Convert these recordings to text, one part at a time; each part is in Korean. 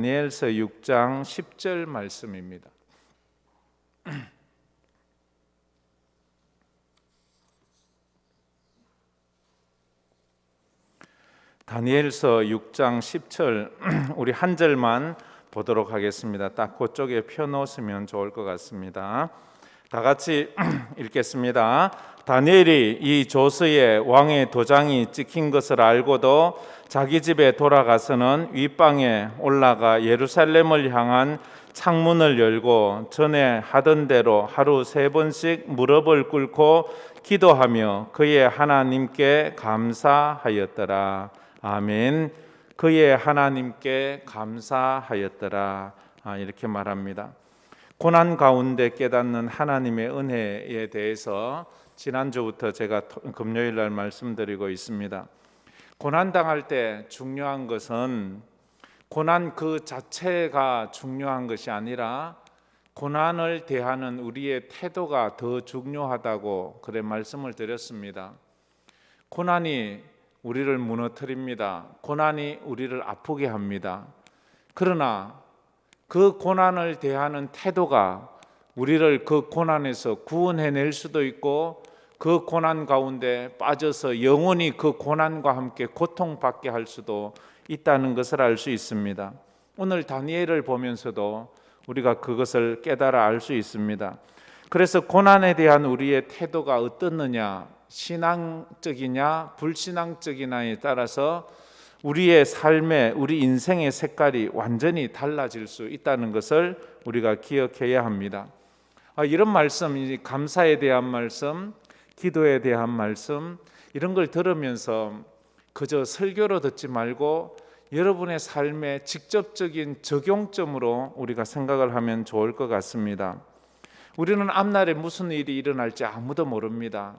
다니엘서 6장 10절 말씀입니다. 다니엘서 6장 10절 우리 한 절만 보도록 하겠습니다. 딱 그쪽에 펴놓으시면 좋을 것 같습니다. 다 같이 읽겠습니다. 다니엘이 이 조서에 왕의 도장이 찍힌 것을 알고도 자기 집에 돌아가서는 윗방에 올라가 예루살렘을 향한 창문을 열고 전에 하던 대로 하루 3번씩 무릎을 꿇고 기도하며 그의 하나님께 감사하였더라. 아멘. 그의 하나님께 감사하였더라. 이렇게 말합니다. 고난 가운데 깨닫는 하나님의 은혜에 대해서 지난주부터 제가 금요일 날 말씀드리고 있습니다. 고난 당할 때 중요한 것은 고난 그 자체가 중요한 것이 아니라 고난을 대하는 우리의 태도가 더 중요하다고 그래 말씀을 드렸습니다. 고난이 우리를 무너뜨립니다. 고난이 우리를 아프게 합니다. 그러나 그 고난을 대하는 태도가 우리를 그 고난에서 구원해낼 수도 있고 그 고난 가운데 빠져서 영원히 그 고난과 함께 고통받게 할 수도 있다는 것을 알 수 있습니다. 오늘 다니엘을 보면서도 우리가 그것을 깨달아 알 수 있습니다. 그래서 고난에 대한 우리의 태도가 어떻느냐, 신앙적이냐 불신앙적이냐에 따라서 우리의 삶의 우리 인생의 색깔이 완전히 달라질 수 있다는 것을 우리가 기억해야 합니다. 이런 말씀, 감사에 대한 말씀, 기도에 대한 말씀, 이런 걸 들으면서 그저 설교로 듣지 말고 여러분의 삶의 직접적인 적용점으로 우리가 생각을 하면 좋을 것 같습니다. 우리는 앞날에 무슨 일이 일어날지 아무도 모릅니다.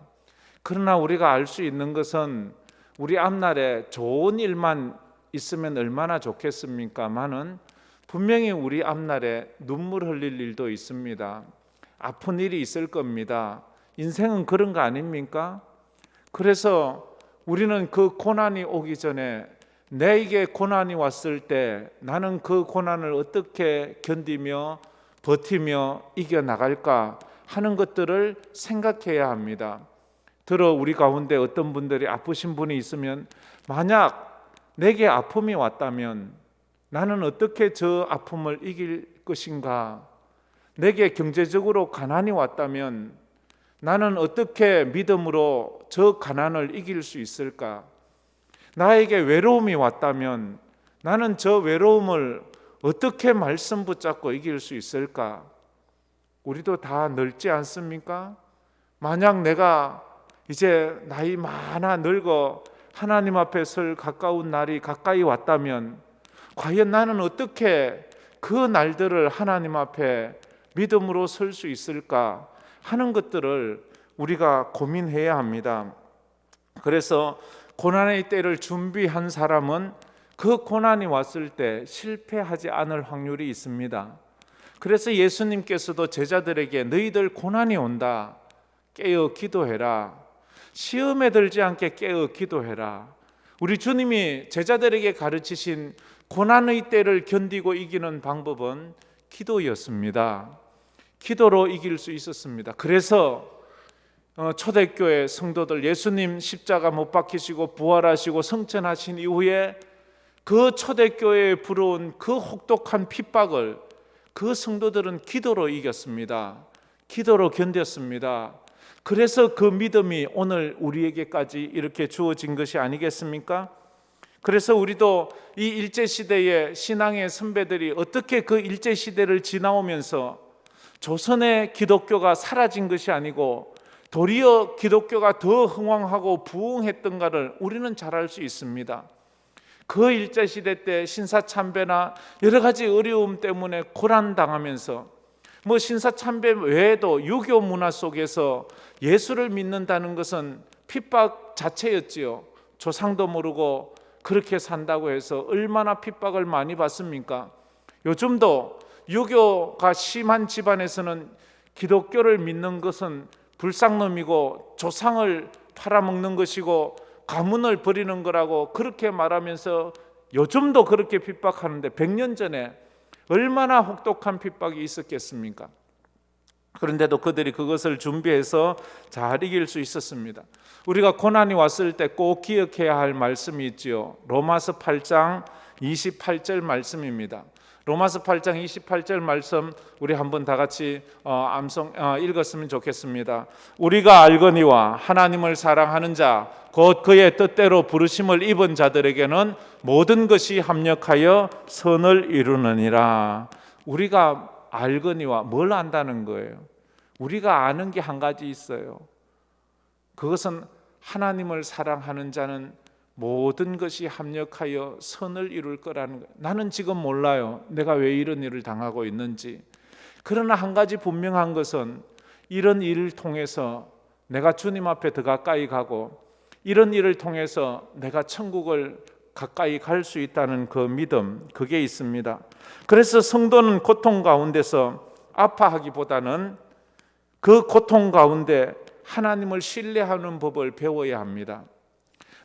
그러나 우리가 알 수 있는 것은 우리 앞날에 좋은 일만 있으면 얼마나 좋겠습니까마는 분명히 우리 앞날에 눈물 흘릴 일도 있습니다. 아픈 일이 있을 겁니다. 인생은 그런 거 아닙니까? 그래서 우리는 그 고난이 오기 전에 내게 고난이 왔을 때 나는 그 고난을 어떻게 견디며 버티며 이겨나갈까 하는 것들을 생각해야 합니다. 들어 우리 가운데 어떤 분들이 아프신 분이 있으면 만약 내게 아픔이 왔다면 나는 어떻게 저 아픔을 이길 것인가? 내게 경제적으로 가난이 왔다면 나는 어떻게 믿음으로 저 가난을 이길 수 있을까? 나에게 외로움이 왔다면 나는 저 외로움을 어떻게 말씀 붙잡고 이길 수 있을까? 우리도 다 늙지 않습니까? 만약 내가 이제 나이 많아 늙어 하나님 앞에 설 가까운 날이 가까이 왔다면 과연 나는 어떻게 그 날들을 하나님 앞에 믿음으로 설 수 있을까 하는 것들을 우리가 고민해야 합니다. 그래서 고난의 때를 준비한 사람은 그 고난이 왔을 때 실패하지 않을 확률이 있습니다. 그래서 예수님께서도 제자들에게 너희들 고난이 온다. 깨어 기도해라. 시험에 들지 않게 깨어 기도해라. 우리 주님이 제자들에게 가르치신 고난의 때를 견디고 이기는 방법은 기도였습니다. 기도로 이길 수 있었습니다. 그래서 초대교회 성도들 예수님 십자가 못 박히시고 부활하시고 승천하신 이후에 그 초대교회에 불어온 그 혹독한 핍박을 그 성도들은 기도로 이겼습니다. 기도로 견뎠습니다. 그래서 그 믿음이 오늘 우리에게까지 이렇게 주어진 것이 아니겠습니까? 그래서 우리도 이 일제시대의 신앙의 선배들이 어떻게 그 일제시대를 지나오면서 조선의 기독교가 사라진 것이 아니고 도리어 기독교가 더 흥왕하고 부흥했던가를 우리는 잘 알 수 있습니다. 그 일제시대 때 신사참배나 여러 가지 어려움 때문에 고난당하면서 신사참배 외에도 유교 문화 속에서 예수를 믿는다는 것은 핍박 자체였지요. 조상도 모르고 그렇게 산다고 해서 얼마나 핍박을 많이 받습니까? 요즘도 유교가 심한 집안에서는 기독교를 믿는 것은 불쌍놈이고 조상을 팔아먹는 것이고 가문을 버리는 거라고 그렇게 말하면서 요즘도 그렇게 핍박하는데 100년 전에 얼마나 혹독한 핍박이 있었겠습니까? 그런데도 그들이 그것을 준비해서 잘 이길 수 있었습니다. 우리가 고난이 왔을 때 꼭 기억해야 할 말씀이 있지요. 로마서 8장 28절 말씀입니다. 로마서 8장 28절 말씀 우리 한번 다 같이 읽었으면 좋겠습니다. 우리가 알거니와 하나님을 사랑하는 자 곧 그의 뜻대로 부르심을 입은 자들에게는 모든 것이 합력하여 선을 이루느니라. 우리가 알거니와 뭘 안다는 거예요? 우리가 아는 게 한 가지 있어요. 그것은 하나님을 사랑하는 자는 모든 것이 합력하여 선을 이룰 거라는 거예요. 나는 지금 몰라요. 내가 왜 이런 일을 당하고 있는지. 그러나 한 가지 분명한 것은 이런 일을 통해서 내가 주님 앞에 더 가까이 가고 이런 일을 통해서 내가 천국을 가까이 갈 수 있다는 그 믿음, 그게 있습니다. 그래서 성도는 고통 가운데서 아파하기보다는 그 고통 가운데 하나님을 신뢰하는 법을 배워야 합니다.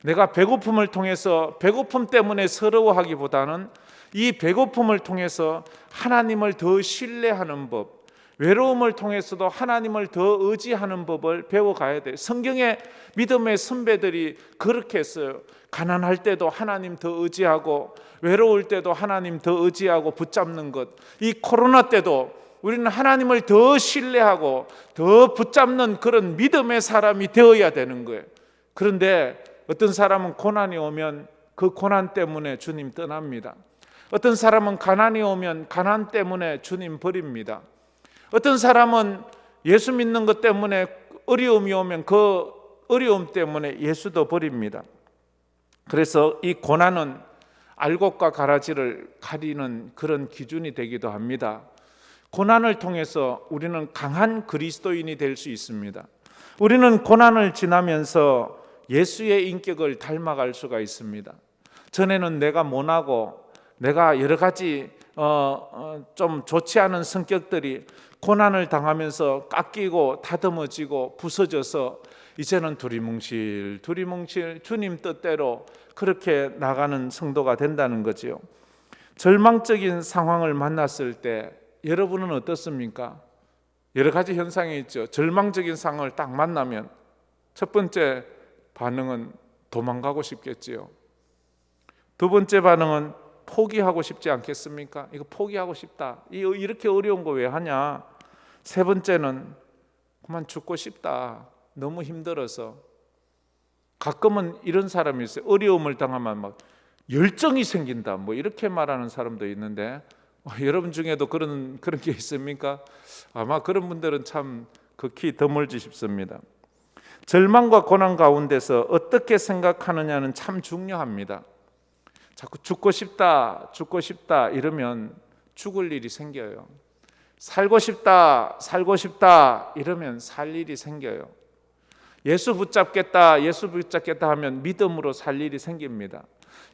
내가 배고픔을 통해서 배고픔 때문에 서러워하기보다는 이 배고픔을 통해서 하나님을 더 신뢰하는 법, 외로움을 통해서도 하나님을 더 의지하는 법을 배워가야 돼요. 성경의 믿음의 선배들이 그렇게 했어요. 가난할 때도 하나님 더 의지하고 외로울 때도 하나님 더 의지하고 붙잡는 것. 이 코로나 때도 우리는 하나님을 더 신뢰하고 더 붙잡는 그런 믿음의 사람이 되어야 되는 거예요. 그런데 어떤 사람은 고난이 오면 그 고난 때문에 주님 떠납니다. 어떤 사람은 가난이 오면 가난 때문에 주님 버립니다. 어떤 사람은 예수 믿는 것 때문에 어려움이 오면 그 어려움 때문에 예수도 버립니다. 그래서 이 고난은 알곡과 가라지를 가리는 그런 기준이 되기도 합니다. 고난을 통해서 우리는 강한 그리스도인이 될 수 있습니다. 우리는 고난을 지나면서 예수의 인격을 닮아갈 수가 있습니다. 전에는 내가 모나고 내가 여러 가지 좀 좋지 않은 성격들이 고난을 당하면서 깎이고 다듬어지고 부서져서 이제는 두리뭉실 주님 뜻대로 그렇게 나가는 성도가 된다는 거죠. 절망적인 상황을 만났을 때 여러분은 어떻습니까? 여러 가지 현상이 있죠. 절망적인 상황을 딱 만나면 첫 번째 반응은 도망가고 싶겠지요. 두 번째 반응은 포기하고 싶지 않겠습니까? 이거 포기하고 싶다. 이렇게 어려운 거 왜 하냐? 세 번째는 그만 죽고 싶다. 너무 힘들어서. 가끔은 이런 사람이 있어요. 어려움을 당하면 막 열정이 생긴다. 뭐 이렇게 말하는 사람도 있는데 여러분 중에도 그런 게 있습니까? 아마 그런 분들은 참 극히 드물지 싶습니다. 절망과 고난 가운데서 어떻게 생각하느냐는 참 중요합니다. 자꾸 죽고 싶다 이러면 죽을 일이 생겨요. 살고 싶다 이러면 살 일이 생겨요. 예수 붙잡겠다 하면 믿음으로 살 일이 생깁니다.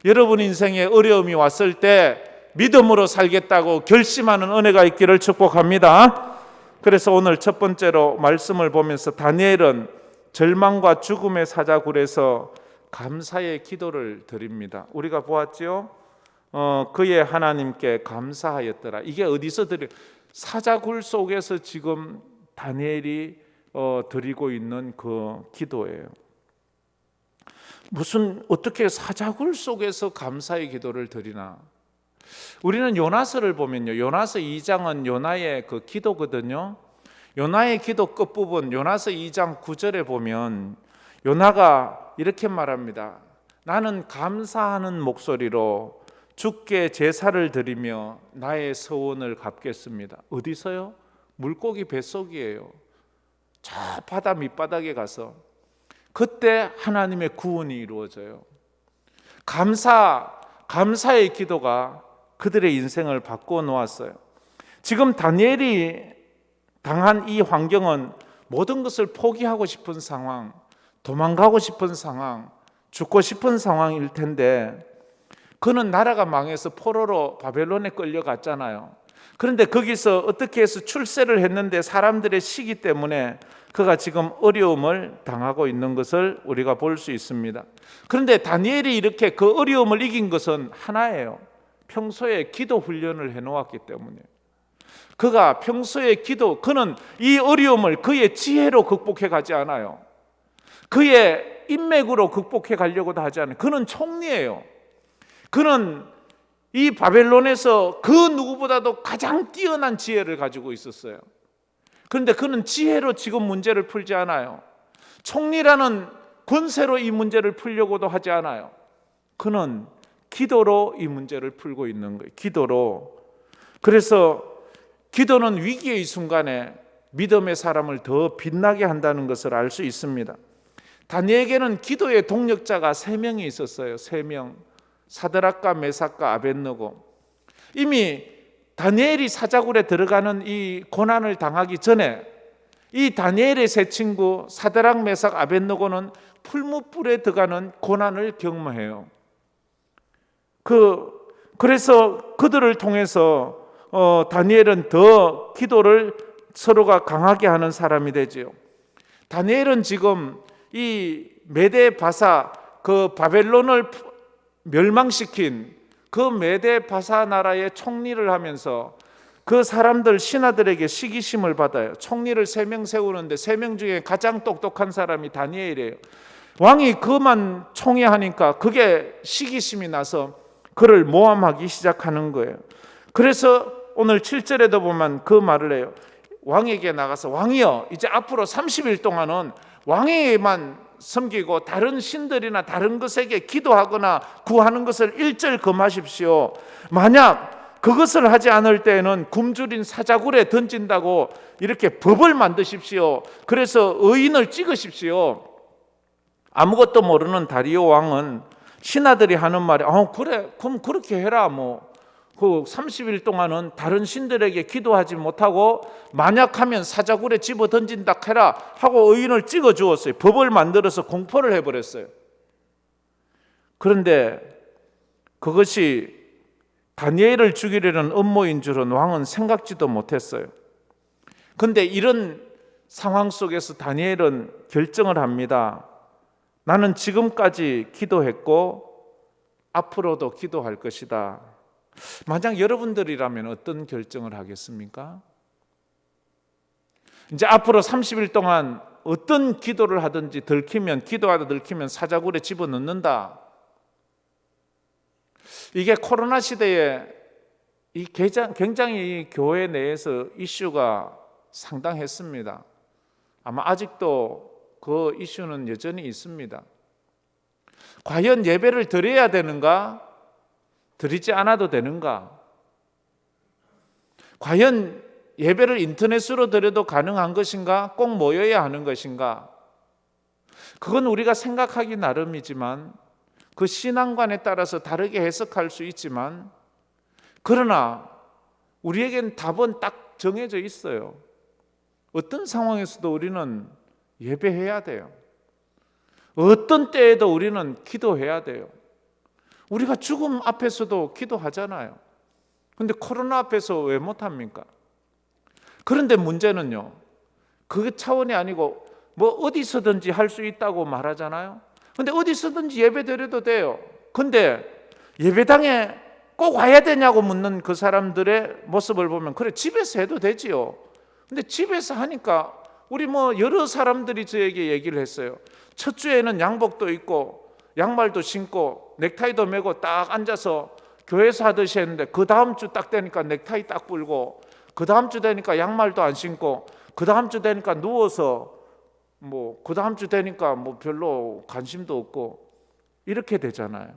여러분 인생에 어려움이 왔을 때 믿음으로 살겠다고 결심하는 은혜가 있기를 축복합니다. 그래서 오늘 첫 번째로 말씀을 보면서 다니엘은 절망과 죽음의 사자굴에서 감사의 기도를 드립니다. 우리가 보았죠? 그의 하나님께 감사하였더라. 이게 어디서 사자굴 속에서 지금 다니엘이 드리고 있는 그 기도예요. 어떻게 사자굴 속에서 감사의 기도를 드리나? 우리는 요나서를 보면요, 요나서 2장은 요나의 그 기도거든요. 요나의 기도 끝부분 요나서 2장 9절에 보면 요나가 이렇게 말합니다. 나는 감사하는 목소리로 주께 제사를 드리며 나의 서원을 갚겠습니다. 어디서요? 물고기 뱃속이에요. 저 바다 밑바닥에 가서 그때 하나님의 구원이 이루어져요. 감사의 기도가 그들의 인생을 바꾸어 놓았어요. 지금 다니엘이 당한 이 환경은 모든 것을 포기하고 싶은 상황, 도망가고 싶은 상황, 죽고 싶은 상황일 텐데 그는 나라가 망해서 포로로 바벨론에 끌려갔잖아요. 그런데 거기서 어떻게 해서 출세를 했는데 사람들의 시기 때문에 그가 지금 어려움을 당하고 있는 것을 우리가 볼 수 있습니다. 그런데 다니엘이 이렇게 그 어려움을 이긴 것은 하나예요. 평소에 기도 훈련을 해놓았기 때문에. 그가 평소에 그는 이 어려움을 그의 지혜로 극복해 가지 않아요. 그의 인맥으로 극복해 가려고도 하지 않아요. 그는 총리예요. 그는 이 바벨론에서 그 누구보다도 가장 뛰어난 지혜를 가지고 있었어요. 그런데 그는 지혜로 지금 문제를 풀지 않아요. 총리라는 권세로 이 문제를 풀려고도 하지 않아요. 그는 기도로 이 문제를 풀고 있는 거예요. 기도로. 그래서 기도는 위기의 순간에 믿음의 사람을 더 빛나게 한다는 것을 알 수 있습니다. 다니엘에게는 기도의 동력자가 3명이 있었어요. 3명. 사드락과 메삭과 아벳느고. 이미 다니엘이 사자굴에 들어가는 이 고난을 당하기 전에 이 다니엘의 세 친구 사드락, 메삭, 아벳느고는 풀무불에 들어가는 고난을 경험해요. 그래서 그들을 통해서 다니엘은 더 기도를 서로가 강하게 하는 사람이 되지요. 다니엘은 지금 이 메데 바사 그 바벨론을 멸망시킨 그 메데 바사 나라의 총리를 하면서 그 사람들 신하들에게 시기심을 받아요. 총리를 3명 세우는데 3명 중에 가장 똑똑한 사람이 다니엘이에요. 왕이 그만 총애하니까 그게 시기심이 나서 그를 모함하기 시작하는 거예요. 그래서 오늘 7절에도 보면 그 말을 해요. 왕에게 나가서 왕이여 이제 앞으로 30일 동안은 왕에게만 섬기고 다른 신들이나 다른 것에게 기도하거나 구하는 것을 일절 금하십시오. 만약 그것을 하지 않을 때에는 굶주린 사자굴에 던진다고 이렇게 법을 만드십시오. 그래서 의인을 찍으십시오. 아무것도 모르는 다리오 왕은 신하들이 하는 말이 그래 그럼 그렇게 해라. 그 30일 동안은 다른 신들에게 기도하지 못하고 만약 하면 사자굴에 집어 던진다 해라 하고 의인을 찍어 주었어요. 법을 만들어서 공포를 해버렸어요. 그런데 그것이 다니엘을 죽이려는 음모인 줄은 왕은 생각지도 못했어요. 그런데 이런 상황 속에서 다니엘은 결정을 합니다. 나는 지금까지 기도했고 앞으로도 기도할 것이다. 만약 여러분들이라면 어떤 결정을 하겠습니까? 이제 앞으로 30일 동안 어떤 기도를 하든지 기도하다 들키면 사자굴에 집어넣는다. 이게 코로나 시대에 굉장히 교회 내에서 이슈가 상당했습니다. 아마 아직도 그 이슈는 여전히 있습니다. 과연 예배를 드려야 되는가? 드리지 않아도 되는가? 과연 예배를 인터넷으로 드려도 가능한 것인가? 꼭 모여야 하는 것인가? 그건 우리가 생각하기 나름이지만 그 신앙관에 따라서 다르게 해석할 수 있지만 그러나 우리에겐 답은 딱 정해져 있어요. 어떤 상황에서도 우리는 예배해야 돼요. 어떤 때에도 우리는 기도해야 돼요. 우리가 죽음 앞에서도 기도하잖아요. 그런데 코로나 앞에서 왜 못합니까? 그런데 문제는요, 그 차원이 아니고 어디서든지 할 수 있다고 말하잖아요. 그런데 어디서든지 예배 드려도 돼요. 그런데 예배당에 꼭 와야 되냐고 묻는 그 사람들의 모습을 보면 그래 집에서 해도 되지요. 근데 집에서 하니까 우리 여러 사람들이 저에게 얘기를 했어요. 첫 주에는 양복도 입고 양말도 신고 넥타이도 메고 딱 앉아서 교회에서 하듯이 했는데 그 다음 주 딱 되니까 넥타이 딱 불고 그 다음 주 되니까 양말도 안 신고 그 다음 주 되니까 누워서 그 다음 주 되니까 별로 관심도 없고 이렇게 되잖아요.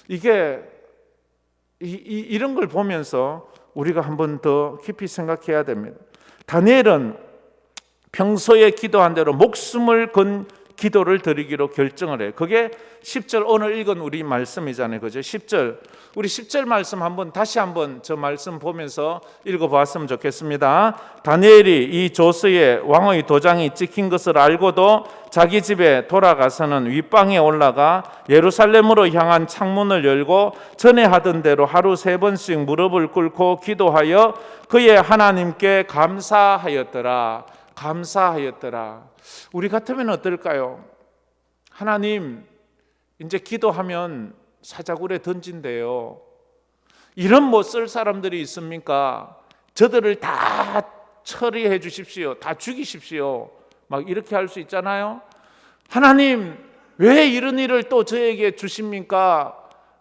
이게 이런 걸 보면서 우리가 한 번 더 깊이 생각해야 됩니다. 다니엘은 평소에 기도한 대로 목숨을 건 기도를 드리기로 결정을 해요. 그게 10절 오늘 읽은 우리 말씀이잖아요. 그죠? 10절. 우리 10절 말씀 다시 한번 저 말씀 보면서 읽어보았으면 좋겠습니다. 다니엘이 이 조서에 왕의 도장이 찍힌 것을 알고도 자기 집에 돌아가서는 윗방에 올라가 예루살렘으로 향한 창문을 열고 전에 하던 대로 하루 3번씩 무릎을 꿇고 기도하여 그의 하나님께 감사하였더라. 감사하였더라. 우리 같으면 어떨까요? 하나님, 이제 기도하면 사자굴에 던진대요. 이런 못 쓸 사람들이 있습니까? 저들을 다 처리해 주십시오. 다 죽이십시오. 막 이렇게 할 수 있잖아요. 하나님, 왜 이런 일을 또 저에게 주십니까?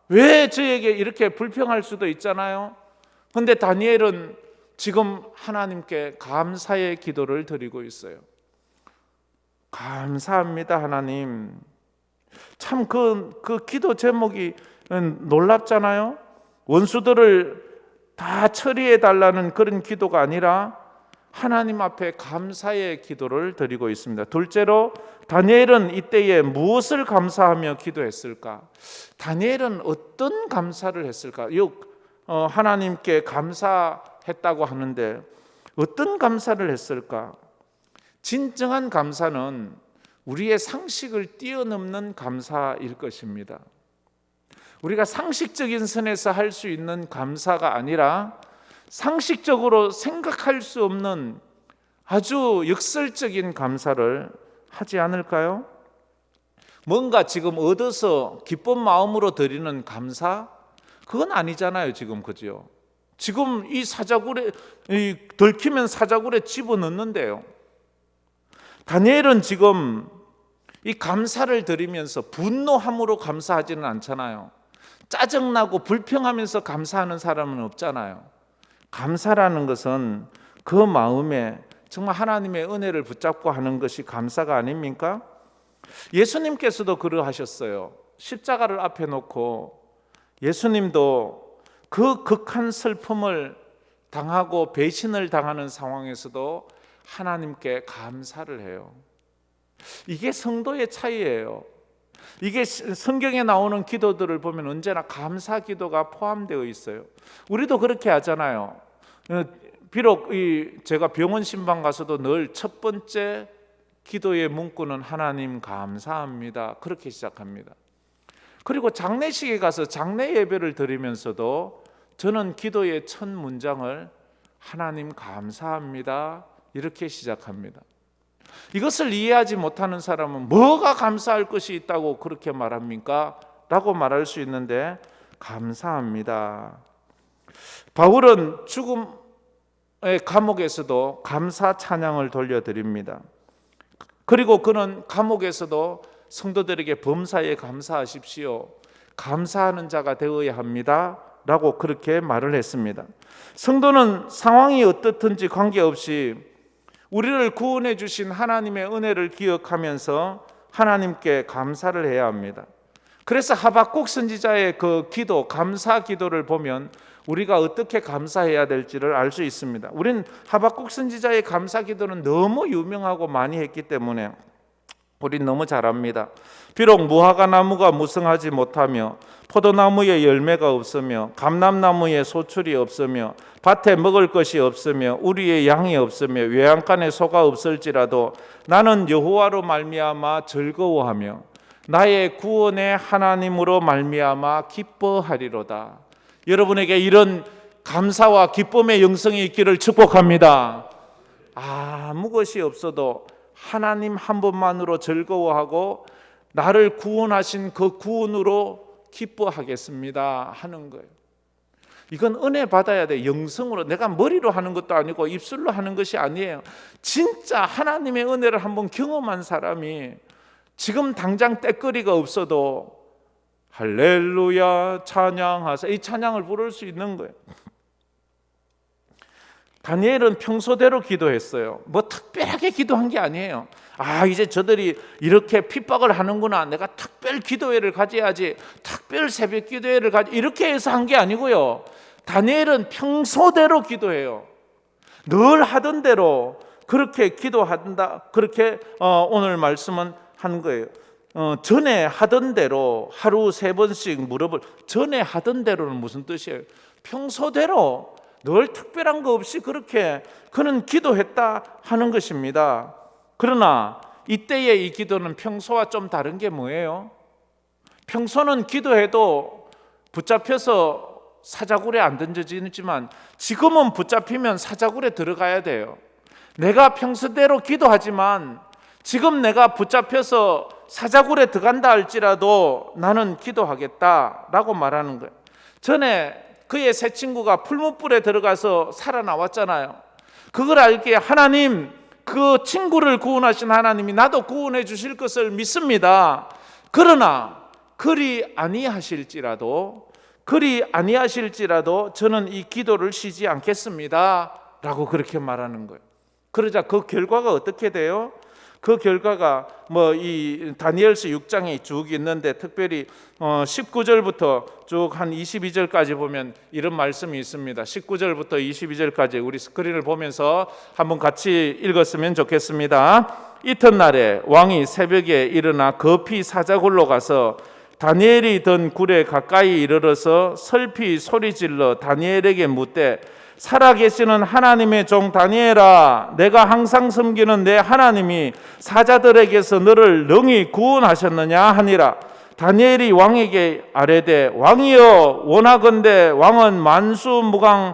왜 저에게 이렇게 불평할 수도 있잖아요. 그런데 다니엘은 지금 하나님께 감사의 기도를 드리고 있어요. 감사합니다, 하나님. 참 그 기도 제목이 놀랍잖아요. 원수들을 다 처리해 달라는 그런 기도가 아니라 하나님 앞에 감사의 기도를 드리고 있습니다. 둘째로 다니엘은 이때에 무엇을 감사하며 기도했을까? 다니엘은 어떤 감사를 했을까? 하나님께 감사했다고 하는데 어떤 감사를 했을까? 진정한 감사는 우리의 상식을 뛰어넘는 감사일 것입니다. 우리가 상식적인 선에서 할 수 있는 감사가 아니라 상식적으로 생각할 수 없는 아주 역설적인 감사를 하지 않을까요? 뭔가 지금 얻어서 기쁜 마음으로 드리는 감사? 그건 아니잖아요, 지금. 그죠? 지금 이 사자굴에 들키면 사자굴에 집어넣는데요. 다니엘은 지금 이 감사를 드리면서 분노함으로 감사하지는 않잖아요. 짜증나고 불평하면서 감사하는 사람은 없잖아요. 감사라는 것은 그 마음에 정말 하나님의 은혜를 붙잡고 하는 것이 감사가 아닙니까? 예수님께서도 그러하셨어요. 십자가를 앞에 놓고 예수님도 그 극한 슬픔을 당하고 배신을 당하는 상황에서도 하나님께 감사를 해요. 이게 성도의 차이예요. 이게 성경에 나오는 기도들을 보면 언제나 감사 기도가 포함되어 있어요. 우리도 그렇게 하잖아요. 비록 제가 병원 신방 가서도 늘 첫 번째 기도의 문구는 하나님 감사합니다. 그렇게 시작합니다. 그리고 장례식에 가서 장례 예배를 드리면서도 저는 기도의 첫 문장을 하나님 감사합니다. 이렇게 시작합니다. 이것을 이해하지 못하는 사람은 뭐가 감사할 것이 있다고 그렇게 말합니까? 라고 말할 수 있는데 감사합니다. 바울은 죽음의 감옥에서도 감사 찬양을 돌려드립니다. 그리고 그는 감옥에서도 성도들에게 범사에 감사하십시오. 감사하는 자가 되어야 합니다. 라고 그렇게 말을 했습니다. 성도는 상황이 어떻든지 관계없이 우리를 구원해 주신 하나님의 은혜를 기억하면서 하나님께 감사를 해야 합니다. 그래서 하박국 선지자의 그 기도, 감사 기도를 보면 우리가 어떻게 감사해야 될지를 알 수 있습니다. 우리는 하박국 선지자의 감사 기도는 너무 유명하고 많이 했기 때문에 우린 너무 잘 압니다. 비록 무화과 나무가 무성하지 못하며 포도나무에 열매가 없으며 감람나무에 소출이 없으며 밭에 먹을 것이 없으며 우리의 양이 없으며 외양간에 소가 없을지라도 나는 여호와로 말미암아 즐거워하며 나의 구원의 하나님으로 말미암아 기뻐하리로다. 여러분에게 이런 감사와 기쁨의 영성이 있기를 축복합니다. 아무 것이 없어도 하나님 한 분만으로 즐거워하고 나를 구원하신 그 구원으로 기뻐하겠습니다 하는 거예요. 이건 은혜 받아야 돼. 영성으로, 내가 머리로 하는 것도 아니고 입술로 하는 것이 아니에요. 진짜 하나님의 은혜를 한번 경험한 사람이 지금 당장 때거리가 없어도 할렐루야 찬양하사 이 찬양을 부를 수 있는 거예요. 다니엘은 평소대로 기도했어요. 뭐 특별하게 기도한 게 아니에요. 이제 저들이 이렇게 핍박을 하는구나, 내가 특별 기도회를 가져야지, 특별 새벽 기도회를 가지, 이렇게 해서 한 게 아니고요. 다니엘은 평소대로 기도해요. 늘 하던 대로 그렇게 기도한다. 그렇게 오늘 말씀은 한 거예요. 전에 하던 대로 하루 3번씩 무릎을, 전에 하던 대로는 무슨 뜻이에요? 평소대로 늘 특별한 거 없이 그렇게 그는 기도했다 하는 것입니다. 그러나 이때의 이 기도는 평소와 좀 다른 게 뭐예요? 평소는 기도해도 붙잡혀서 사자굴에 안 던져지지만 지금은 붙잡히면 사자굴에 들어가야 돼요. 내가 평소대로 기도하지만 지금 내가 붙잡혀서 사자굴에 들어간다 할지라도 나는 기도하겠다라고 말하는 거예요. 전에 그의 새 친구가 풀무불에 들어가서 살아나왔잖아요. 그걸 알기에 하나님, 그 친구를 구원하신 하나님이 나도 구원해 주실 것을 믿습니다. 그러나 그리 아니하실지라도 저는 이 기도를 쉬지 않겠습니다 라고 그렇게 말하는 거예요. 그러자 그 결과가 어떻게 돼요? 그 결과가 이 다니엘서 6장에 쭉 있는데 특별히 19절부터 쭉 한 22절까지 보면 이런 말씀이 있습니다. 19절부터 22절까지 우리 스크린을 보면서 한번 같이 읽었으면 좋겠습니다. 이튿날에 왕이 새벽에 일어나 급히 사자굴로 가서 다니엘이 든 굴에 가까이 이르러서 슬피 소리질러 다니엘에게 묻되 살아계시는 하나님의 종 다니엘아, 내가 항상 섬기는 내 하나님이 사자들에게서 너를 능히 구원하셨느냐 하니라. 다니엘이 왕에게 아뢰되 왕이여 원하건대 왕은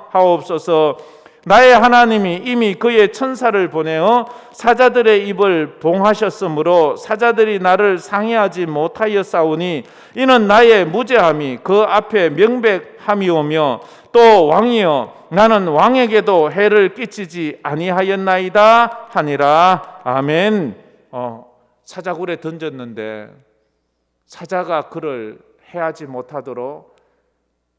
만수무강하옵소서. 나의 하나님이 이미 그의 천사를 보내어 사자들의 입을 봉하셨으므로 사자들이 나를 상해하지 못하였사오니 이는 나의 무죄함이 그 앞에 명백함이오며 또 왕이여 나는 왕에게도 해를 끼치지 아니하였나이다 하니라. 아멘. 사자굴에 던졌는데 사자가 그를 해하지 못하도록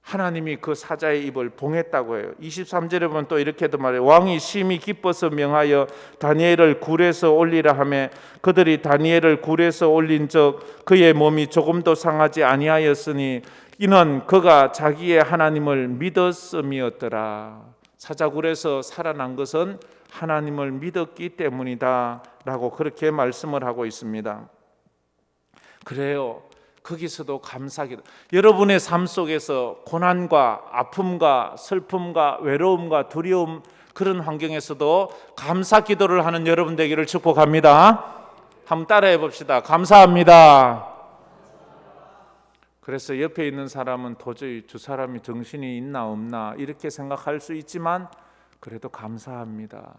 하나님이 그 사자의 입을 봉했다고 해요. 23절에 보면 또 이렇게도 말해요. 왕이 심히 기뻐서 명하여 다니엘을 굴에서 올리라 하며 그들이 다니엘을 굴에서 올린 적 그의 몸이 조금도 상하지 아니하였으니 이는 그가 자기의 하나님을 믿었음이었더라. 사자굴에서 살아난 것은 하나님을 믿었기 때문이다 라고 그렇게 말씀을 하고 있습니다. 그래요. 거기서도 감사기도. 여러분의 삶 속에서 고난과 아픔과 슬픔과 외로움과 두려움 그런 환경에서도 감사 기도를 하는 여러분 되기를 축복합니다. 한번 따라해 봅시다. 감사합니다. 그래서 옆에 있는 사람은 도저히 두 사람이 정신이 있나 없나 이렇게 생각할 수 있지만 그래도 감사합니다.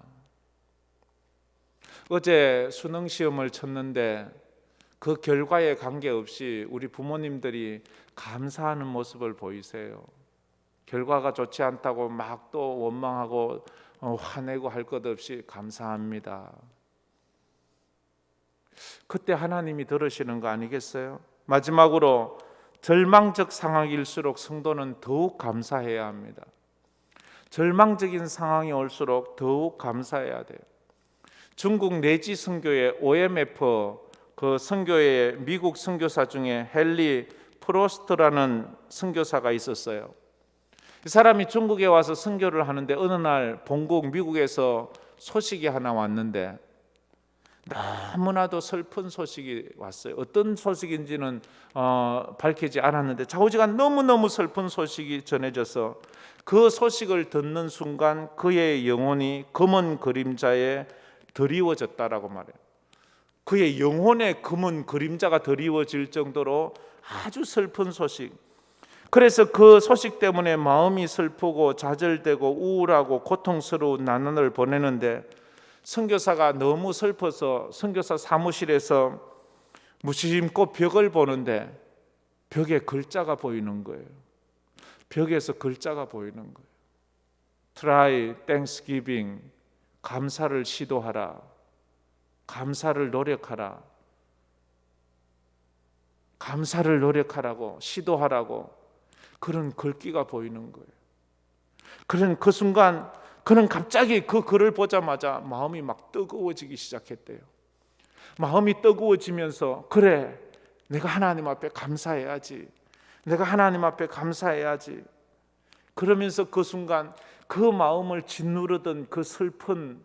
어제 수능 시험을 쳤는데 그 결과에 관계없이 우리 부모님들이 감사하는 모습을 보이세요. 결과가 좋지 않다고 막 또 원망하고 화내고 할 것 없이 감사합니다. 그때 하나님이 들으시는 거 아니겠어요? 마지막으로 절망적 상황일수록 성도는 더욱 감사해야 합니다. 절망적인 상황이 올수록 더욱 감사해야 돼요. 중국 내지 선교의 OMF 그 선교의 미국 선교사 중에 헨리 프로스트라는 선교사가 있었어요. 이 사람이 중국에 와서 선교를 하는데 어느 날 본국 미국에서 소식이 하나 왔는데 너무나도 슬픈 소식이 왔어요. 어떤 소식인지는 밝히지 않았는데 좌우지간 너무너무 슬픈 소식이 전해져서 그 소식을 듣는 순간 그의 영혼이 검은 그림자에 드리워졌다라고 말해요. 그의 영혼의 검은 그림자가 드리워질 정도로 아주 슬픈 소식. 그래서 그 소식 때문에 마음이 슬프고 좌절되고 우울하고 고통스러운 나날을 보내는데 선교사가 너무 슬퍼서 선교사 사무실에서 무심코 벽을 보는데 벽에 글자가 보이는 거예요. 벽에서 글자가 보이는 거예요. Try Thanksgiving. 감사를 시도하라. 감사를 노력하라. 감사를 노력하라고 시도하라고 그런 글귀가 보이는 거예요. 그런 그 순간 그는 갑자기 그 글을 보자마자 마음이 막 뜨거워지기 시작했대요. 마음이 뜨거워지면서 그래 내가 하나님 앞에 감사해야지. 내가 하나님 앞에 감사해야지. 그러면서 그 순간 그 마음을 짓누르던 그 슬픈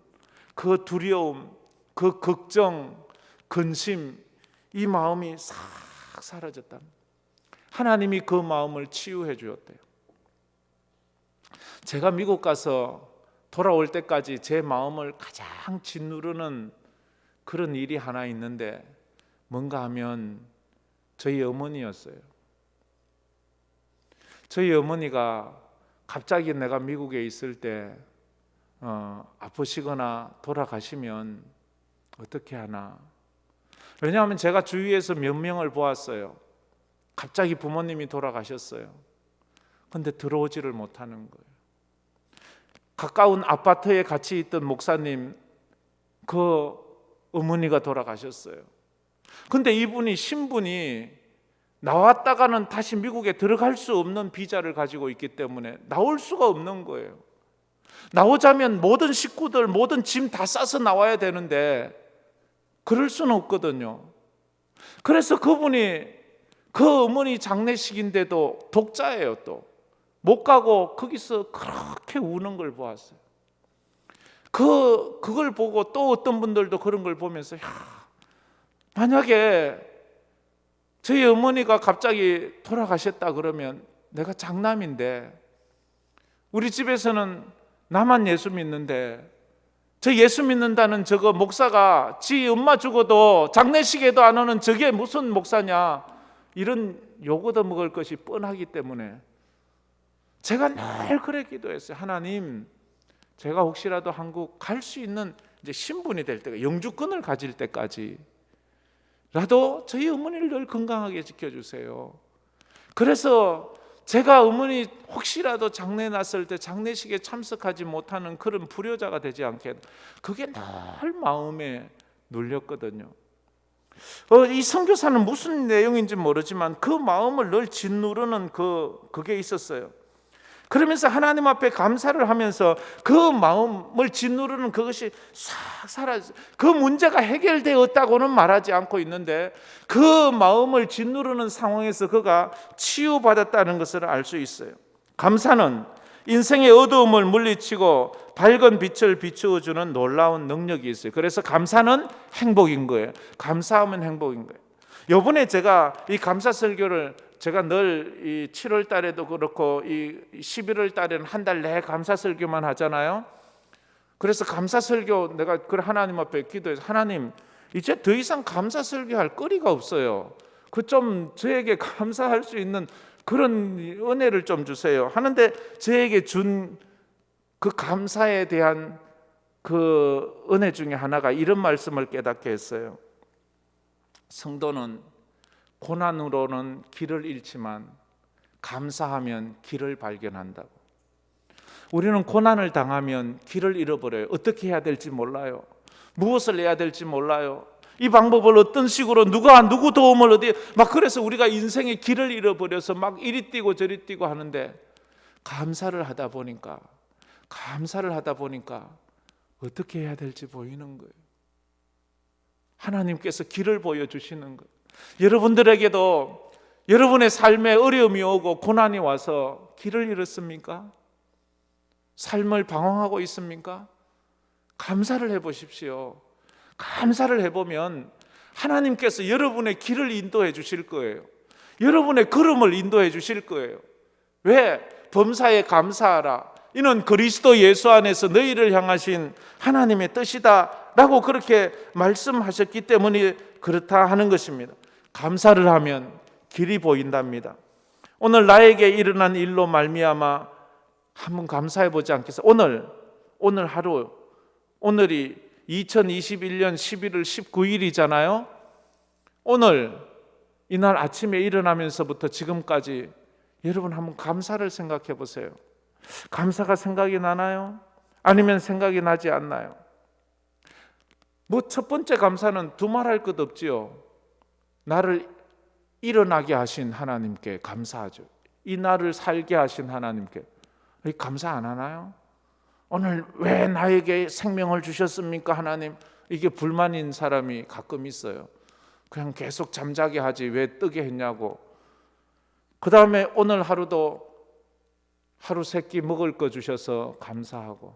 그 두려움 그 걱정, 근심 이 마음이 싹 사라졌다. 하나님이 그 마음을 치유해 주었대요. 제가 미국 가서 돌아올 때까지 제 마음을 가장 짓누르는 그런 일이 하나 있는데 뭔가 하면 저희 어머니였어요. 저희 어머니가 갑자기 내가 미국에 있을 때 아프시거나 돌아가시면 어떻게 하나. 왜냐하면 제가 주위에서 몇 명을 보았어요. 갑자기 부모님이 돌아가셨어요. 근데 들어오지를 못하는 거예요. 가까운 아파트에 같이 있던 목사님, 그 어머니가 돌아가셨어요. 근데 이분이 신분이 나왔다가는 다시 미국에 들어갈 수 없는 비자를 가지고 있기 때문에 나올 수가 없는 거예요. 나오자면 모든 식구들, 모든 짐 다 싸서 나와야 되는데 그럴 수는 없거든요. 그래서 그분이 그 어머니 장례식인데도 독자예요. 또 못 가고 거기서 그렇게 우는 걸 보았어요. 그걸 보고 또 어떤 분들도 그런 걸 보면서 만약에 저희 어머니가 갑자기 돌아가셨다 그러면 내가 장남인데 우리 집에서는 나만 예수 믿는데 저 예수 믿는다는 저거 목사가 지 엄마 죽어도 장례식에도 안 오는 저게 무슨 목사냐, 이런 욕 얻어먹을 것이 뻔하기 때문에 제가 늘 그래 기도했어요. 하나님, 제가 혹시라도 한국 갈 수 있는 이제 신분이 될 때가, 영주권을 가질 때까지 라도 저희 어머니를 늘 건강하게 지켜주세요. 그래서 제가 어머니 혹시라도 장례 났을 때 장례식에 참석하지 못하는 그런 불효자가 되지 않게, 그게 늘 마음에 눌렸거든요. 이 선교사는 무슨 내용인지 모르지만 그 마음을 늘 짓누르는 그게 있었어요. 그러면서 하나님 앞에 감사를 하면서 그 마음을 짓누르는 그것이 싹 사라져. 그 문제가 해결되었다고는 말하지 않고 있는데 그 마음을 짓누르는 상황에서 그가 치유받았다는 것을 알 수 있어요. 감사는 인생의 어두움을 물리치고 밝은 빛을 비추어주는 놀라운 능력이 있어요. 그래서 감사는 행복인 거예요. 감사하면 행복인 거예요. 이번에 제가 이 감사 설교를 제가 늘 이 7월 달에도 그렇고 이 11월 달에는 한 달 내에 감사 설교만 하잖아요. 그래서 감사 설교 내가 하나님 앞에 기도해서, 하나님 이제 더 이상 감사 설교할 거리가 없어요. 그 좀 저에게 감사할 수 있는 그런 은혜를 좀 주세요 하는데, 저에게 준 그 감사에 대한 그 은혜 중에 하나가 이런 말씀을 깨닫게 했어요. 성도는 고난으로는 길을 잃지만 감사하면 길을 발견한다고. 우리는 고난을 당하면 길을 잃어버려요. 어떻게 해야 될지 몰라요. 무엇을 해야 될지 몰라요. 이 방법을 어떤 식으로 누구 도움을 그래서 우리가 인생의 길을 잃어버려서 막 이리 뛰고 저리 뛰고 하는데, 감사를 하다 보니까 어떻게 해야 될지 보이는 거예요. 하나님께서 길을 보여주시는 거예요. 여러분들에게도 여러분의 삶에 어려움이 오고 고난이 와서 길을 잃었습니까? 삶을 방황하고 있습니까? 감사를 해보십시오. 감사를 해보면 하나님께서 여러분의 길을 인도해 주실 거예요. 여러분의 걸음을 인도해 주실 거예요. 왜? 범사에 감사하라. 이는 그리스도 예수 안에서 너희를 향하신 하나님의 뜻이다 라고 그렇게 말씀하셨기 때문에 그렇다 하는 것입니다. 감사를 하면 길이 보인답니다. 오늘 나에게 일어난 일로 말미암아 한번 감사해 보지 않겠어요? 오늘 하루, 오늘이 2021년 11월 19일이잖아요. 오늘 이날 아침에 일어나면서부터 지금까지 여러분 한번 감사를 생각해 보세요. 감사가 생각이 나나요? 아니면 생각이 나지 않나요? 첫 번째 감사는 두말할 것 없지요. 나를 일어나게 하신 하나님께 감사하죠. 이 날을 살게 하신 하나님께 감사 안 하나요? 오늘 왜 나에게 생명을 주셨습니까 하나님? 이게 불만인 사람이 가끔 있어요. 그냥 계속 잠자게 하지 왜 뜨게 했냐고. 그 다음에 오늘 하루도 하루 세끼 먹을 거 주셔서 감사하고,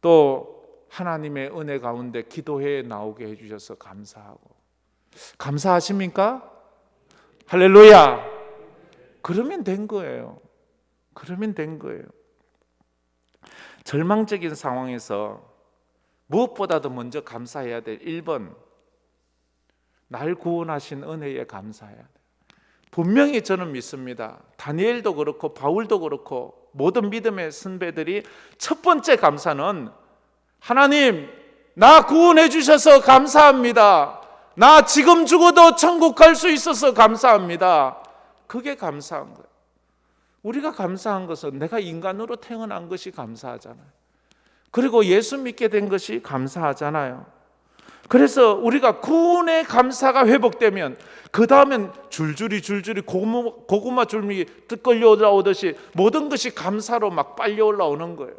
또 하나님의 은혜 가운데 기도회에 나오게 해주셔서 감사하고, 감사하십니까? 할렐루야. 그러면 된 거예요. 그러면 된 거예요. 절망적인 상황에서 무엇보다도 먼저 감사해야 될 1번, 날 구원하신 은혜에 감사해야 돼요. 분명히 저는 믿습니다. 다니엘도 그렇고 바울도 그렇고 모든 믿음의 선배들이 첫 번째 감사는 하나님, 나 구원해 주셔서 감사합니다. 나 지금 죽어도 천국 갈 수 있어서 감사합니다. 그게 감사한 거예요. 우리가 감사한 것은 내가 인간으로 태어난 것이 감사하잖아요. 그리고 예수 믿게 된 것이 감사하잖아요. 그래서 우리가 구원의 감사가 회복되면 그 다음엔 줄줄이 고구마 줄기 끌려 올라오듯이 모든 것이 감사로 막 빨려 올라오는 거예요.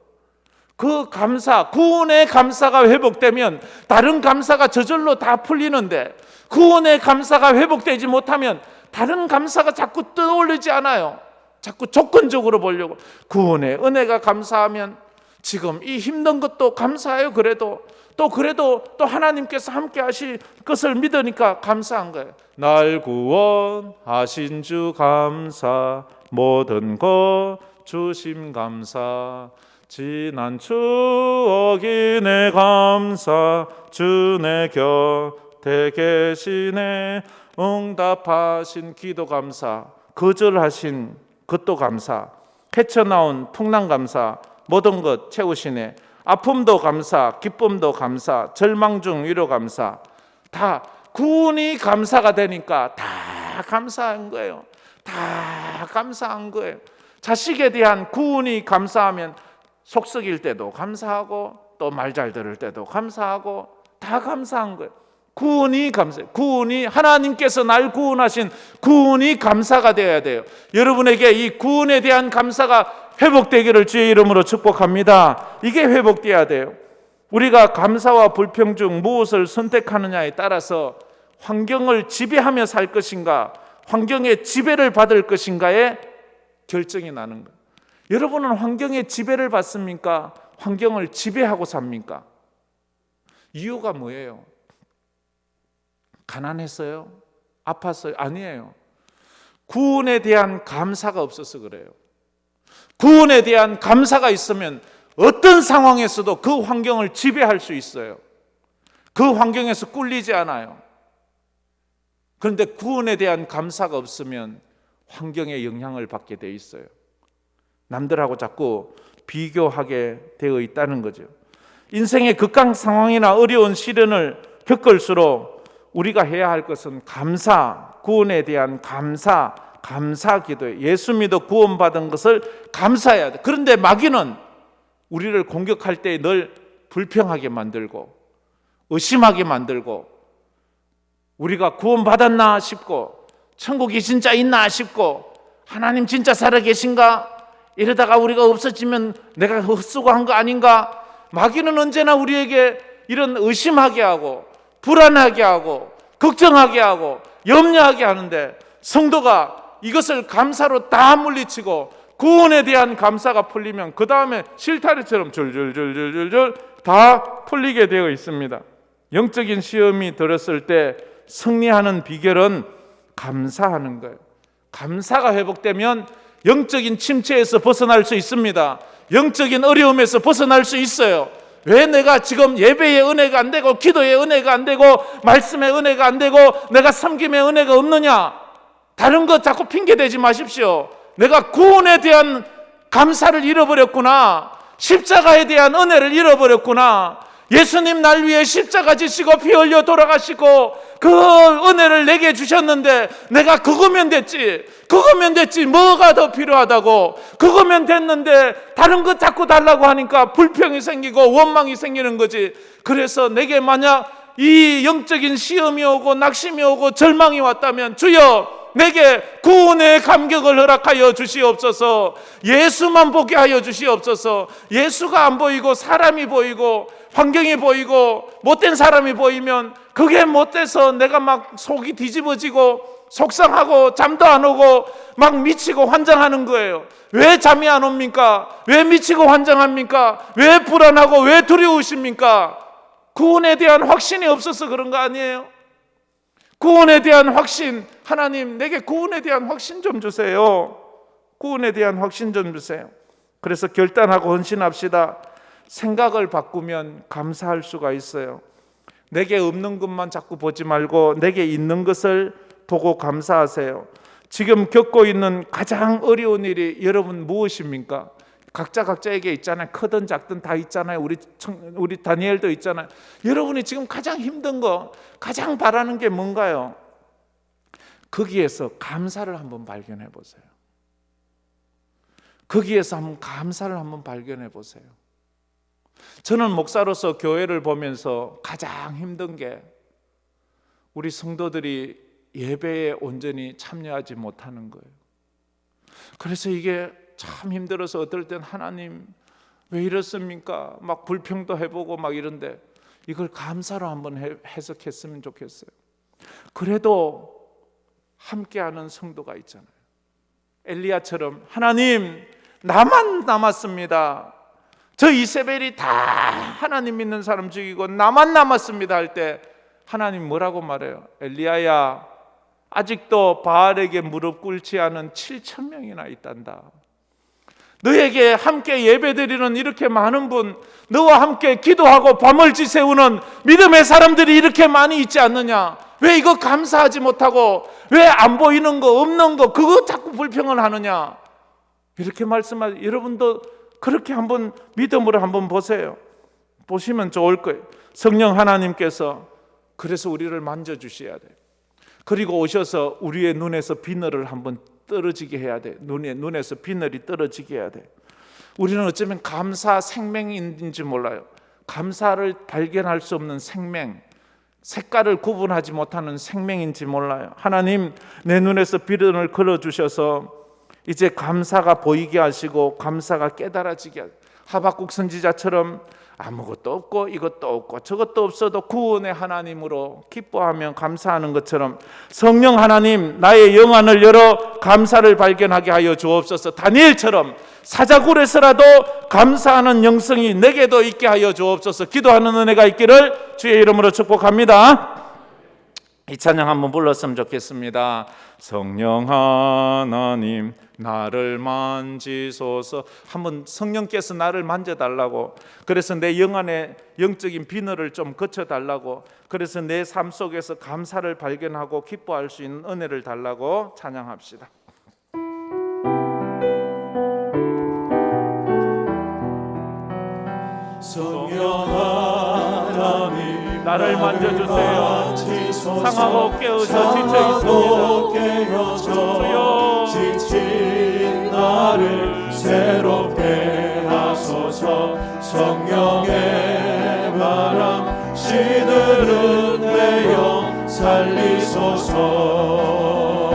그 감사, 구원의 감사가 회복되면 다른 감사가 저절로 다 풀리는데, 구원의 감사가 회복되지 못하면 다른 감사가 자꾸 떠올리지 않아요. 자꾸 조건적으로 보려고. 구원의 은혜가 감사하면 지금 이 힘든 것도 감사해요. 그래도 또 하나님께서 함께 하실 것을 믿으니까 감사한 거예요. 날 구원하신 주 감사, 모든 것 주심 감사, 지난 추억이 내 감사, 주 내 곁에 계시네, 응답하신 기도 감사, 거절하신 것도 감사, 헤쳐나온 풍랑 감사, 모든 것 채우시네, 아픔도 감사, 기쁨도 감사, 절망 중 위로 감사. 다 구원이 감사가 되니까 다 감사한 거예요. 다 감사한 거예요. 자식에 대한 구원이 감사하면 속 썩일 때도 감사하고 또 말 잘 들을 때도 감사하고 다 감사한 거예요. 구원이 감사해요. 구원이, 하나님께서 날 구원하신 구원이 감사가 되어야 돼요. 여러분에게 이 구원에 대한 감사가 회복되기를 주의 이름으로 축복합니다. 이게 회복돼야 돼요. 우리가 감사와 불평 중 무엇을 선택하느냐에 따라서 환경을 지배하며 살 것인가, 환경의 지배를 받을 것인가에 결정이 나는 거예요. 여러분은 환경의 지배를 받습니까? 환경을 지배하고 삽니까? 이유가 뭐예요? 가난했어요? 아팠어요? 아니에요. 구원에 대한 감사가 없어서 그래요. 구원에 대한 감사가 있으면 어떤 상황에서도 그 환경을 지배할 수 있어요. 그 환경에서 꿀리지 않아요. 그런데 구원에 대한 감사가 없으면 환경에 영향을 받게 돼 있어요. 남들하고 자꾸 비교하게 되어 있다는 거죠. 인생의 극강 상황이나 어려운 시련을 겪을수록 우리가 해야 할 것은 감사, 구원에 대한 감사 기도예요. 예수 믿어 구원받은 것을 감사해야 돼. 그런데 마귀는 우리를 공격할 때 늘 불평하게 만들고 의심하게 만들고, 우리가 구원받았나 싶고 천국이 진짜 있나 싶고 하나님 진짜 살아계신가, 이러다가 우리가 없어지면 내가 헛수고한 거 아닌가. 마귀는 언제나 우리에게 이런 의심하게 하고 불안하게 하고 걱정하게 하고 염려하게 하는데, 성도가 이것을 감사로 다 물리치고 구원에 대한 감사가 풀리면 그 다음에 실타래처럼 줄줄줄줄줄 다 풀리게 되어 있습니다. 영적인 시험이 들었을 때 승리하는 비결은 감사하는 거예요. 감사가 회복되면 영적인 침체에서 벗어날 수 있습니다. 영적인 어려움에서 벗어날 수 있어요. 왜 내가 지금 예배의 은혜가 안 되고 기도의 은혜가 안 되고 말씀의 은혜가 안 되고 내가 섬김의 은혜가 없느냐? 다른 거 자꾸 핑계대지 마십시오. 내가 구원에 대한 감사를 잃어버렸구나. 십자가에 대한 은혜를 잃어버렸구나. 예수님 날 위해 십자가 지시고 피 흘려 돌아가시고 그 은혜를 내게 주셨는데 내가 그거면 됐지 뭐가 더 필요하다고. 그거면 됐는데 다른 거 자꾸 달라고 하니까 불평이 생기고 원망이 생기는 거지. 그래서 내게 만약 이 영적인 시험이 오고 낙심이 오고 절망이 왔다면 주여 내게 구원의 감격을 허락하여 주시옵소서. 예수만 보게 하여 주시옵소서. 예수가 안 보이고 사람이 보이고 환경이 보이고 못된 사람이 보이면 그게 못돼서 내가 막 속이 뒤집어지고 속상하고 잠도 안 오고 막 미치고 환장하는 거예요. 왜 잠이 안 옵니까? 왜 미치고 환장합니까? 왜 불안하고 왜 두려우십니까? 구원에 대한 확신이 없어서 그런 거 아니에요? 구원에 대한 확신, 하나님 내게 구원에 대한 확신 좀 주세요. 구원에 대한 확신 좀 주세요. 그래서 결단하고 헌신합시다. 생각을 바꾸면 감사할 수가 있어요. 내게 없는 것만 자꾸 보지 말고 내게 있는 것을 보고 감사하세요. 지금 겪고 있는 가장 어려운 일이 여러분 무엇입니까? 각자에게 있잖아요. 크든 작든 다 있잖아요. 우리 다니엘도 있잖아요. 여러분이 지금 가장 힘든 거, 가장 바라는 게 뭔가요? 거기에서 감사를 한번 발견해 보세요. 거기에서 한번 감사를 한번 발견해 보세요. 저는 목사로서 교회를 보면서 가장 힘든 게 우리 성도들이 예배에 온전히 참여하지 못하는 거예요. 그래서 이게 참 힘들어서 어떨 땐 하나님 왜 이렇습니까? 막 불평도 해보고 막 이런데 이걸 감사로 한번 해석했으면 좋겠어요. 그래도 함께하는 성도가 있잖아요. 엘리야처럼 하나님 나만 남았습니다. 저 이세벨이 다 하나님 믿는 사람 죽이고 나만 남았습니다 할 때 하나님 뭐라고 말해요? 엘리야야 아직도 바알에게 무릎 꿇지 않은 7,000명이나 있단다. 너에게 함께 예배드리는 이렇게 많은 분, 너와 함께 기도하고 밤을 지새우는 믿음의 사람들이 이렇게 많이 있지 않느냐? 왜 이거 감사하지 못하고 왜 안 보이는 거 없는 거 그거 자꾸 불평을 하느냐? 이렇게 말씀하세요. 여러분도 그렇게 한번 믿음으로 한번 보세요. 보시면 좋을 거예요. 성령 하나님께서 그래서 우리를 만져주셔야 돼요. 그리고 오셔서 우리의 눈에서 비늘을 한번 떨어지게 해야 돼. 눈에서 비늘이 떨어지게 해야 돼. 우리는 어쩌면 감사 생명인지 몰라요. 감사를 발견할 수 없는 생명, 색깔을 구분하지 못하는 생명인지 몰라요. 하나님 내 눈에서 비늘을 걸어주셔서 이제 감사가 보이게 하시고 감사가 깨달아지게 하시고 하박국 선지자처럼 아무것도 없고 이것도 없고 저것도 없어도 구원의 하나님으로 기뻐하며 감사하는 것처럼 성령 하나님 나의 영안을 열어 감사를 발견하게 하여 주옵소서. 다니엘처럼 사자굴에서라도 감사하는 영성이 내게도 있게 하여 주옵소서. 기도하는 은혜가 있기를 주의 이름으로 축복합니다. 이 찬양 한번 불렀으면 좋겠습니다. 성령 하나님 나를 만지소서. 한번 성령께서 나를 만져달라고, 그래서 내 영안에 영적인 비늘을 좀 거쳐달라고, 그래서 내 삶 속에서 감사를 발견하고 기뻐할 수 있는 은혜를 달라고 찬양합시다. 성령 하나님 나를 만져주세요. 상하고 깨어져 지쳐 있습니다. 지친 나를 새롭게